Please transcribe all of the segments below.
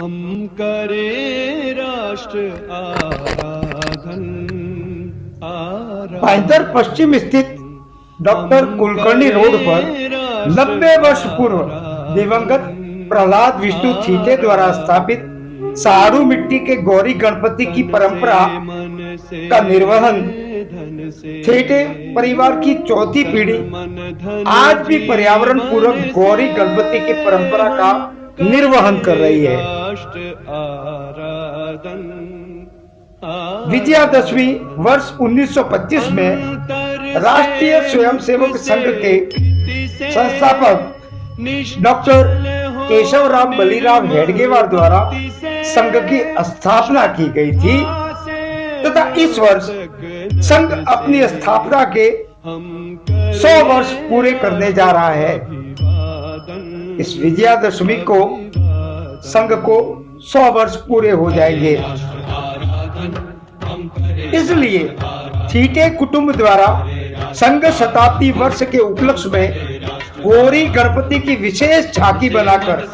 हम करे राष्ट्र आराधन पाइंतर पश्चिम स्थित डॉक्टर कुलकर्णी रोड पर 90 वर्ष पूर्व दिवंगत प्रहलाद विष्णु थीटे द्वारा स्थापित सारू मिट्टी के गौरी गणपति की परंपरा का निर्वहन थीटे परिवार की चौथी पीढ़ी आज भी पर्यावरण पूर्वक गौरी गणपति की परंपरा का निर्वहन कर रही है। विजयादशमी वर्ष 1925 में राष्ट्रीय स्वयंसेवक संघ के संस्थापक डॉक्टर केशवराम बलीराम हेडगेवार द्वारा संघ की स्थापना की गई थी तथा इस वर्ष संघ अपनी स्थापना के 100 वर्ष पूरे करने जा रहा है। इस विजयादशमी को संघ को 100 वर्ष पूरे हो जाएंगे। इसलिए थीटे कुटुंब द्वारा संघ शताब्दी वर्ष के उपलक्ष्य में गौरी गणपति की विशेष झांकी बनाकर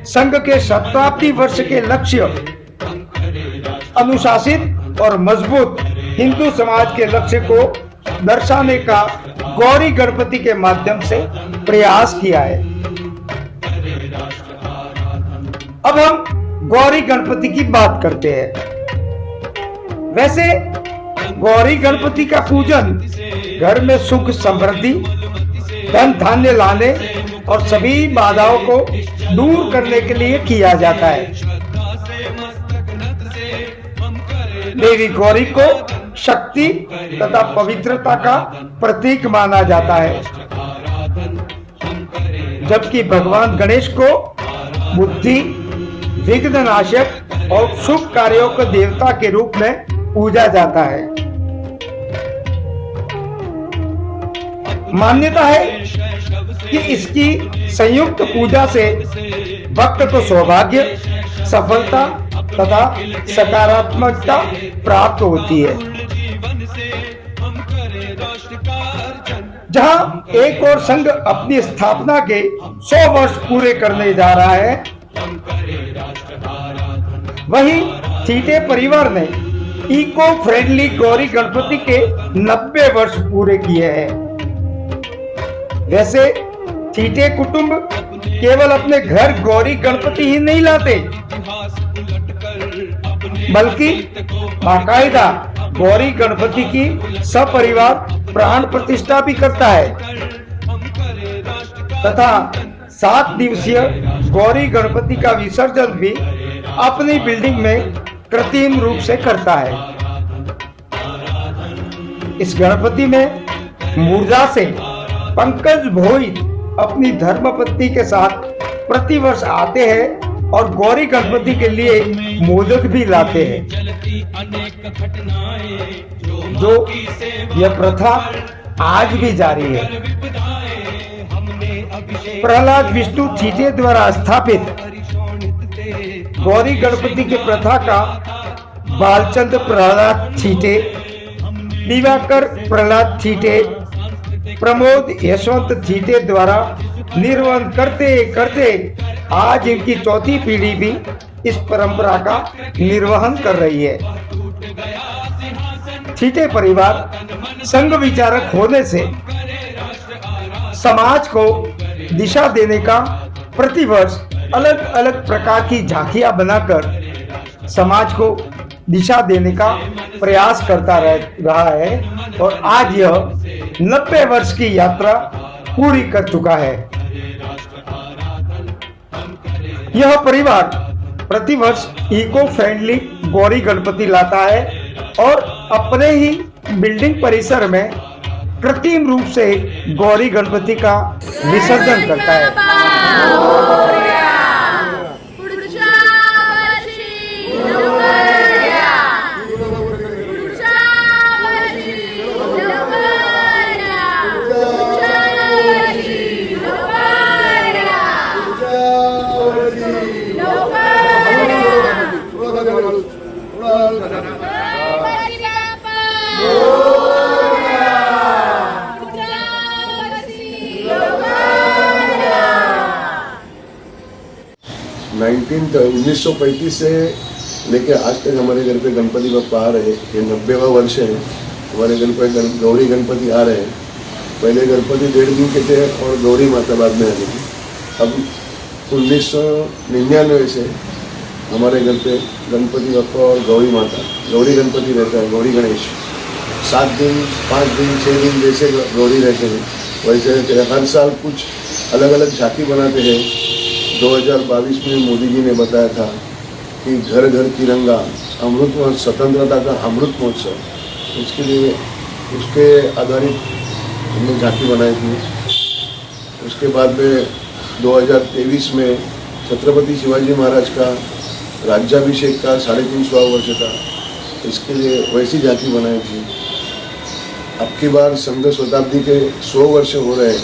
संघ के शताब्दी वर्ष के लक्ष्य अनुशासित और मजबूत हिंदू समाज के लक्ष्य को दर्शाने का गौरी गणपति के माध्यम से प्रयास किया है। अब हम गौरी गणपति की बात करते हैं। वैसे गौरी गणपति का पूजन घर में सुख समृद्धि धन धान्य लाने और सभी बाधाओं को दूर करने के लिए किया जाता है। देवी गौरी को शक्ति तथा पवित्रता का प्रतीक माना जाता है, जबकि भगवान गणेश को बुद्धि विघ्न नाशक और शुभ कार्यों के देवता के रूप में पूजा जाता है। मान्यता है कि इसकी संयुक्त पूजा से भक्त को सौभाग्य सफलता तथा सकारात्मकता प्राप्त होती है। जहां एक और संघ अपनी स्थापना के 100 वर्ष पूरे करने जा रहा है, वहीं थीटे परिवार ने इको फ्रेंडली गौरी गणपति के 90 वर्ष पूरे किए हैं। वैसे थीटे कुटुंब केवल अपने घर गौरी गणपति ही नहीं लाते, बल्कि बाकायदा गौरी गणपति की सपरिवार प्राण प्रतिष्ठा भी करता है तथा 7 दिवसीय गौरी गणपति का विसर्जन भी अपनी बिल्डिंग में कृत्रिम रूप से करता है। इस गणपति में मूर्जा से पंकज भोई अपनी धर्मपत्नी के साथ प्रतिवर्ष आते हैं और गौरी गणपति के लिए मोदक भी लाते हैं। जो यह प्रथा आज भी जारी है। प्रहलाद विष्णु थीटे द्वारा स्थापित गौरी गणपति की प्रथा का बालचंद प्रहलाद थीटे, दिवाकर प्रहलाद थीटे, प्रमोद यशवंत थीटे द्वारा निर्वहन करते करते आज इनकी चौथी पीढ़ी भी इस परंपरा का निर्वहन कर रही है। थीटे परिवार संघ विचारक होने से समाज को दिशा देने का प्रतिवर्ष अलग अलग प्रकार की झांकियां बनाकर समाज को दिशा देने का प्रयास करता रहा है और आज यह 90 वर्ष की यात्रा पूरी कर चुका है। यह परिवार प्रतिवर्ष इको फ्रेंडली गौरी गणपति लाता है और अपने ही बिल्डिंग परिसर में कृत्रिम रूप से गौरी गणपति का विसर्जन करता है। 1935 से लेके आज तक हमारे घर पे गणपति बप्पा आ रहे हैं। ये 90वां वर्ष है हमारे घर पे गौरी गणपति आ रहे हैं। पहले गणपति 1.5 दिन के थे और गौरी माता बाद में आने की। अब 1999 से हमारे घर पे गणपति बप्पा और गौरी माता, गौरी गणपति रहता है, गौरी गणेश 7 दिन 5 दिन 6 दिन जैसे गौरी रहते हैं वैसे रहते हैं। हर साल कुछ अलग अलग झांकी बनाते हैं। 2022 में मोदी जी ने बताया था कि घर घर तिरंगा अमृत महोत्सव, स्वतंत्रता का अमृत महोत्सव, उसके लिए उसके आधारित हमने झांकी बनाई थी। उसके बाद में 2023 में छत्रपति शिवाजी महाराज का राज्याभिषेक का 350वां वर्ष था, इसके लिए वैसी झांकी बनाई थी। अब की बार संघ शताब्दी के 100 वर्ष हो रहे हैं,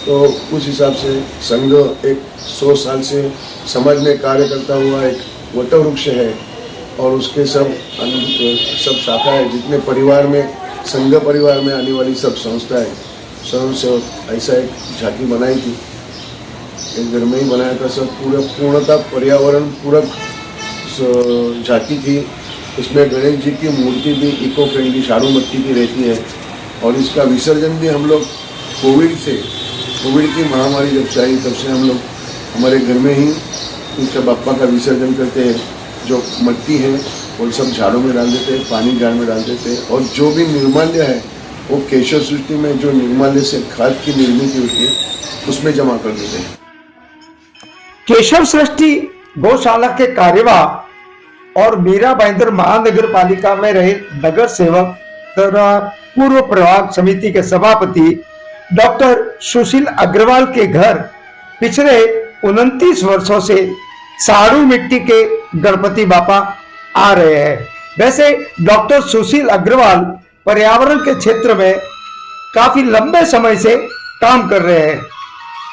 तो उस हिसाब से संघ एक 100 साल से समाज में कार्य करता हुआ एक वटवृक्ष है और उसके सब शाखा है। जितने परिवार में संघ परिवार में आने वाली सब संस्थाएं स्वयं सेवक, ऐसा एक झांकी बनाई थी। एक घर में ही बनाया था, सब पूर्णतः पर्यावरण पूरक झांकी थी। इसमें गणेश जी की मूर्ति भी इको फ्रेंडली शाड़ू मट्टी की रहती है और इसका विसर्जन भी हम लोग कोविड की महामारी जब से आई तब से हम लोग हमारे घर में ही इसका बाप्पा का विसर्जन करते हैं। जो मट्टी है वो सब झाड़ों में डाल देते हैं, पानी झाड़ में डाल देते हैं और जो भी निर्माल्य है वो केशव सृष्टि में जो निर्माल्य से खाद की निर्मित होती है उसमें जमा कर देते हैं। केशव सृष्टि गौशाला के कार्यवाह और मीरा भाईंदर महानगर पालिका में रहे नगर सेवक तथा पूर्व प्रभाग समिति के सभापति डॉक्टर सुशील अग्रवाल के घर पिछले 29 वर्षों से साड़ू मिट्टी के गणपति बापा आ रहे हैं। वैसे डॉक्टर सुशील अग्रवाल पर्यावरण के क्षेत्र में काफी लंबे समय से काम कर रहे हैं।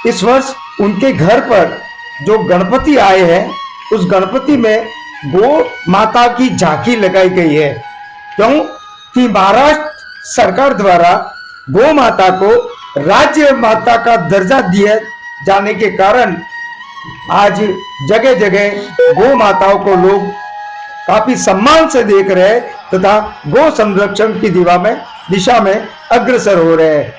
इस वर्ष उनके घर पर जो गणपति आए हैं उस गणपति में गो माता की झांकी लगाई गई है, क्योंकि महाराष्ट्र सरकार द्वारा गो माता को राज्य माता का दर्जा दिए जाने के कारण आज जगह जगह गो माताओं को लोग काफी सम्मान से देख रहे हैं तथा गो संरक्षण की दिशा में अग्रसर हो रहे हैं।